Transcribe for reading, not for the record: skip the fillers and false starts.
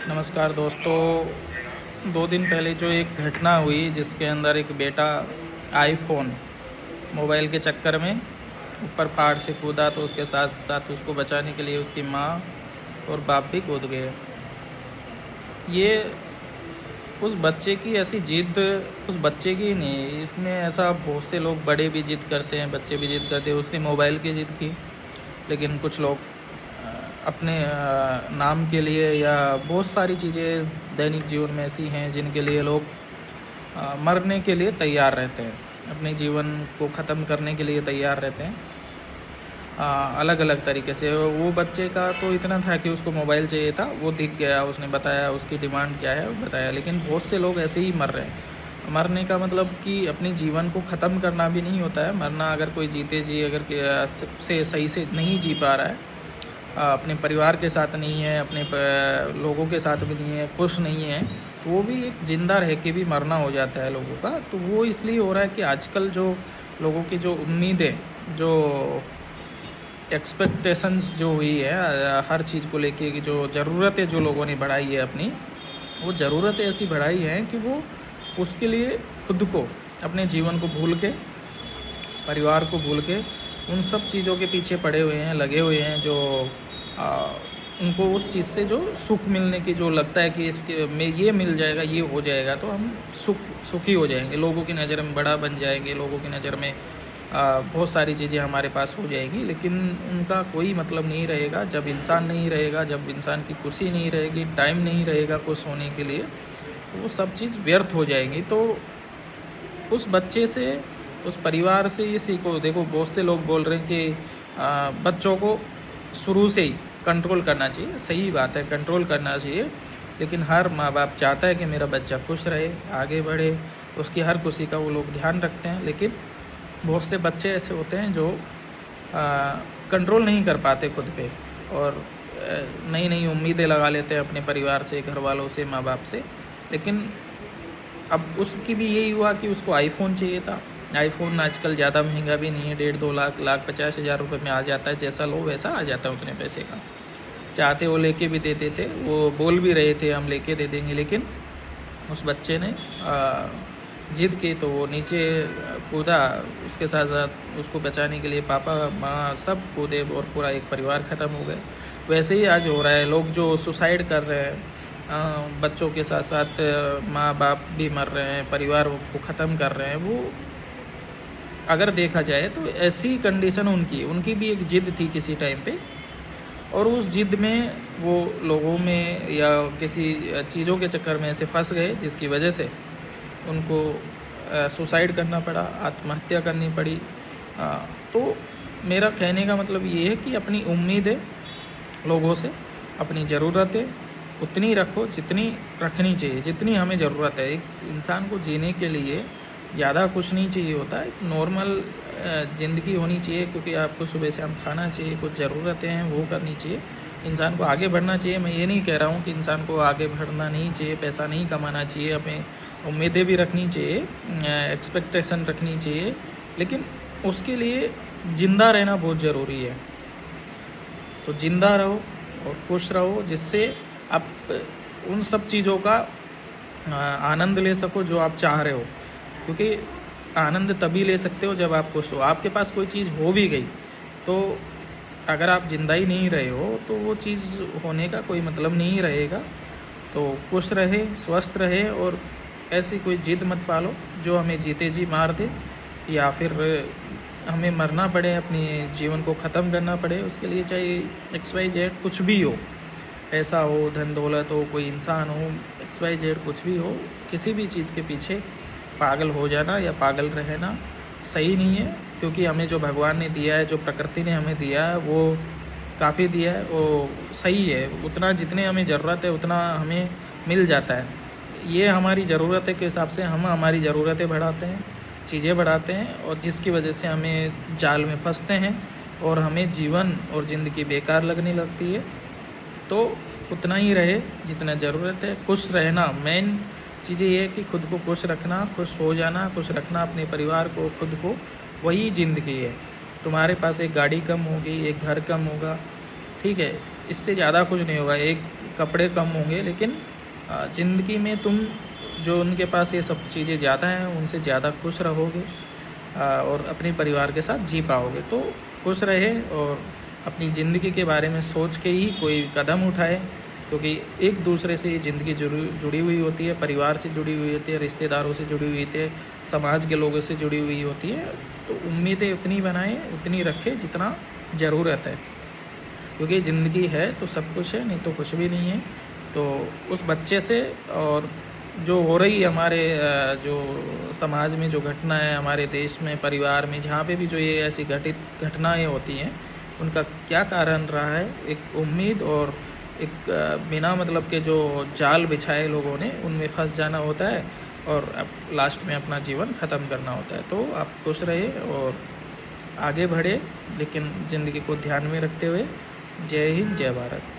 नमस्कार दोस्तों। 2 दिन पहले जो एक घटना हुई जिसके अंदर एक बेटा आईफोन मोबाइल के चक्कर में ऊपर पहाड़ से कूदा, तो उसके साथ साथ उसको बचाने के लिए उसकी माँ और बाप भी कूद गए। ये उस बच्चे की ऐसी जिद उस बच्चे की ही नहीं, इसमें ऐसा बहुत से लोग बड़े भी जिद करते हैं, बच्चे भी जिद करते हैं। उसने मोबाइल की जिद की, लेकिन कुछ लोग अपने नाम के लिए या बहुत सारी चीज़ें दैनिक जीवन में ऐसी हैं जिनके लिए लोग मरने के लिए तैयार रहते हैं, अपने जीवन को ख़त्म करने के लिए तैयार रहते हैं अलग अलग तरीके से। वो बच्चे का तो इतना था कि उसको मोबाइल चाहिए था, वो दिख गया, उसने बताया उसकी डिमांड क्या है वो बताया। लेकिन बहुत से लोग ऐसे ही मर रहे हैं। मरने का मतलब कि अपने जीवन को ख़त्म करना भी नहीं होता है। मरना अगर कोई जीते जी अगर से सही से नहीं जी पा रहा है, अपने परिवार के साथ नहीं है, अपने लोगों के साथ भी नहीं है, खुश नहीं है, तो वो भी एक ज़िंदा रह के भी मरना हो जाता है लोगों का। तो वो इसलिए हो रहा है कि आजकल जो लोगों की जो उम्मीदें, जो एक्सपेक्टेशंस जो हुई है हर चीज़ को लेके, कि जो ज़रूरतें जो लोगों ने बढ़ाई है अपनी, वो ज़रूरतें ऐसी बढ़ाई हैं कि वो उसके लिए खुद को, अपने जीवन को भूल के, परिवार को भूल के उन सब चीज़ों के पीछे पड़े हुए हैं, लगे हुए हैं, जो उनको उस चीज़ से जो सुख मिलने की जो लगता है कि इसके में ये मिल जाएगा, ये हो जाएगा तो हम सुखी हो जाएंगे, लोगों की नज़र में बड़ा बन जाएंगे, लोगों की नज़र में बहुत सारी चीज़ें हमारे पास हो जाएगी। लेकिन उनका कोई मतलब नहीं रहेगा जब इंसान नहीं रहेगा, जब इंसान की खुशी नहीं रहेगी, टाइम नहीं रहेगा खुश होने के लिए, तो वो सब चीज़ व्यर्थ हो जाएंगी। तो उस बच्चे से, उस परिवार से ये सीखो। देखो, बहुत से लोग बोल रहे हैं कि बच्चों को शुरू से ही कंट्रोल करना चाहिए। सही बात है, कंट्रोल करना चाहिए, लेकिन हर माँ बाप चाहता है कि मेरा बच्चा खुश रहे, आगे बढ़े, उसकी हर खुशी का वो लोग ध्यान रखते हैं। लेकिन बहुत से बच्चे ऐसे होते हैं जो कंट्रोल नहीं कर पाते खुद पे, और नई नई उम्मीदें लगा लेते हैं अपने परिवार से, घर वालों से, माँ बाप से। लेकिन अब उसकी भी यही हुआ कि उसको आईफोन चाहिए था। आईफोन आजकल ज़्यादा महंगा भी नहीं है, 1.5-2 लाख 50,000 रुपये में आ जाता है। जैसा लो वैसा आ जाता है उतने पैसे का। चाहते वो लेके भी देते थे, वो बोल भी रहे थे हम लेके दे देंगे, लेकिन उस बच्चे ने जिद की तो वो नीचे कूदा। उसके साथ साथ उसको बचाने के लिए पापा माँ सब कूदे और पूरा एक परिवार ख़त्म हो गए। वैसे ही आज हो रहा है, लोग जो सुसाइड कर रहे हैं, बच्चों के साथ साथ माँ बाप भी मर रहे हैं, परिवार को ख़त्म कर रहे हैं। वो अगर देखा जाए तो ऐसी कंडीशन उनकी भी एक ज़िद थी किसी टाइम पे, और उस ज़िद में वो लोगों में या किसी चीज़ों के चक्कर में ऐसे फंस गए जिसकी वजह से उनको सुसाइड करना पड़ा, आत्महत्या करनी पड़ी। तो मेरा कहने का मतलब ये है कि अपनी उम्मीदें लोगों से, अपनी ज़रूरतें उतनी रखो जितनी रखनी चाहिए, जितनी हमें ज़रूरत है। एक इंसान को जीने के लिए ज़्यादा कुछ नहीं चाहिए होता, एक नॉर्मल ज़िंदगी होनी चाहिए, क्योंकि आपको सुबह शाम खाना चाहिए, कुछ ज़रूरतें हैं वो करनी चाहिए, इंसान को आगे बढ़ना चाहिए। मैं ये नहीं कह रहा हूँ कि इंसान को आगे बढ़ना नहीं चाहिए, पैसा नहीं कमाना चाहिए, अपने उम्मीदें भी रखनी चाहिए, एक्सपेक्टेशन रखनी चाहिए, लेकिन उसके लिए ज़िंदा रहना बहुत ज़रूरी है। तो ज़िंदा रहो और खुश रहो, जिससे आप उन सब चीज़ों का आनंद ले सको जो आप चाह रहे हो। क्योंकि आनंद तभी ले सकते हो जब आप खुश हो। आपके पास कोई चीज़ हो भी गई तो अगर आप जिंदा ही नहीं रहे हो तो वो चीज़ होने का कोई मतलब नहीं रहेगा। तो खुश रहे, स्वस्थ रहे, और ऐसी कोई जिद मत पालो जो हमें जीते जी मार दे, या फिर हमें मरना पड़े, अपने जीवन को ख़त्म करना पड़े। उसके लिए चाहे XYZ कुछ भी हो, पैसा हो, धन दौलत हो, कोई इंसान हो, XYZ कुछ भी हो, किसी भी चीज़ के पीछे पागल हो जाना या पागल रहना सही नहीं है। क्योंकि हमें जो भगवान ने दिया है, जो प्रकृति ने हमें दिया है, वो काफ़ी दिया है, वो सही है। उतना जितने हमें ज़रूरत है उतना हमें मिल जाता है। ये हमारी ज़रूरत के हिसाब से हम हमारी ज़रूरतें बढ़ाते हैं, चीज़ें बढ़ाते हैं, और जिसकी वजह से हमें जाल में फंसते हैं और हमें जीवन और ज़िंदगी बेकार लगने लगती है। तो उतना ही रहे जितना ज़रूरत है। खुश रहना, मेन चीज़ें ये है कि खुद को खुश रखना, खुश हो जाना, खुश रखना अपने परिवार को, खुद को, वही ज़िंदगी है। तुम्हारे पास एक गाड़ी कम होगी, एक घर कम होगा, ठीक है, इससे ज़्यादा कुछ नहीं होगा, एक कपड़े कम होंगे, लेकिन ज़िंदगी में तुम जो उनके पास ये सब चीज़ें ज़्यादा हैं उनसे ज़्यादा खुश रहोगे और अपने परिवार के साथ जी पाओगे। तो खुश रहे और अपनी ज़िंदगी के बारे में सोच के ही कोई कदम उठाए, क्योंकि एक दूसरे से ये ज़िंदगी जुड़ी हुई होती है, परिवार से जुड़ी हुई होती है, रिश्तेदारों से जुड़ी हुई होती है, समाज के लोगों से जुड़ी हुई होती है। तो उम्मीदें उतनी बनाएं, उतनी रखें जितना ज़रूरत है, क्योंकि ज़िंदगी है तो सब कुछ है, नहीं तो कुछ भी नहीं है। तो उस बच्चे से और जो हो रही है हमारे जो समाज में जो घटनाएं, हमारे देश में, परिवार में, जहाँ पे भी जो ये ऐसी घटनाएं होती हैं, उनका क्या कारण रहा है, एक उम्मीद और एक बिना मतलब के जो जाल बिछाए लोगों ने, उनमें फंस जाना होता है और अब लास्ट में अपना जीवन ख़त्म करना होता है। तो आप खुश रहे और आगे बढ़े, लेकिन ज़िंदगी को ध्यान में रखते हुए। जय हिंद, जय भारत।